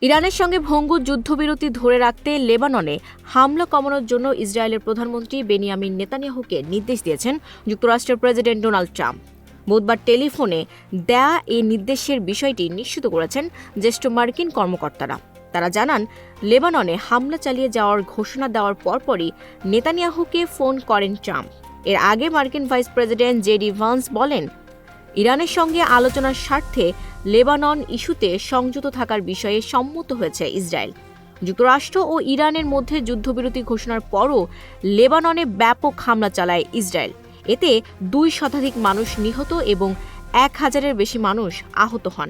ইরানের সঙ্গে ভঙ্গুর যুদ্ধবিরতি ধরে রাখতে লেবাননে হামলা কমানোর জন্য ইসরায়েলের প্রধানমন্ত্রী বেনিয়ামিন নেতানিয়াহুকে নির্দেশ দিয়েছেন যুক্তরাষ্ট্রের প্রেসিডেন্ট ডোনাল্ড ট্রাম্প। বুধবার টেলিফোনে দেয়া এই নির্দেশের বিষয়টি নিশ্চিত করেছেন জ্যেষ্ঠ মার্কিন কর্মকর্তারা। তারা জানান, লেবাননে হামলা চালিয়ে যাওয়ার ঘোষণা দেওয়ার পরপরই নেতানিয়াহুকে ফোন করেন ট্রাম্প। এর আগে মার্কিন ভাইস প্রেসিডেন্ট জেডি ভান্স বলেন, ইরানের সঙ্গে আলোচনার স্বার্থে লেবানন ইস্যুতে সংযত থাকার বিষয়ে সম্মত হয়েছে ইসরায়েল। যুক্তরাষ্ট্র ও ইরানের মধ্যে যুদ্ধবিরতি ঘোষণার পরও লেবাননে ব্যাপক হামলা চালায় ইসরায়েল। এতে 2 শতাধিক মানুষ নিহত এবং 1000-এর বেশি মানুষ আহত হন।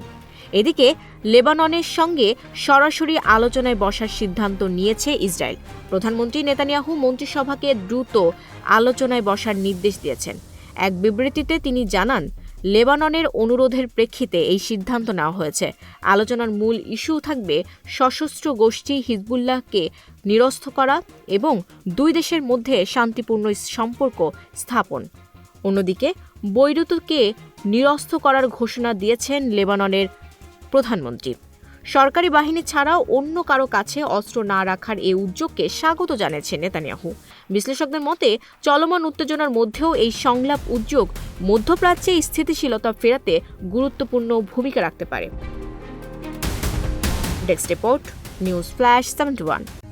এদিকে লেবাননের সঙ্গে সরাসরি আলোচনায় বসার সিদ্ধান্ত নিয়েছে ইসরায়েল। প্রধানমন্ত্রী নেতানিয়াহু মন্ত্রিসভাকে দ্রুত আলোচনায় বসার নির্দেশ দিয়েছেন। এক বিবৃতিতে তিনি জানান, লেবাননের অনুরোধের প্রেক্ষিতে এই সিদ্ধান্ত নেওয়া হয়েছে। আলোচনার মূল ইস্যু থাকবে সশস্ত্র গোষ্ঠী হিজবুল্লাহকে নিরস্ত করা এবং 2 দেশের মধ্যে শান্তিপূর্ণ সম্পর্ক স্থাপন। অন্যদিকে বৈরুতকে নিরস্ত করার ঘোষণা দিয়েছেন লেবাননের প্রধানমন্ত্রী। সরকারি বাহিনী ছাড়াও অন্য কারো কাছে অস্ত্র না রাখার এই উদ্যোগকে স্বাগত জানিয়েছেন নেতানিয়াহু। বিশ্লেষকদের মতে, চলমান উত্তেজনার মধ্যেও এই সংলাপ উদ্যোগ মধ্যপ্রাচ্যে স্থিতিশীলতা ফেরাতে গুরুত্বপূর্ণ ভূমিকা রাখতে পারে। Desk report, news flash 71।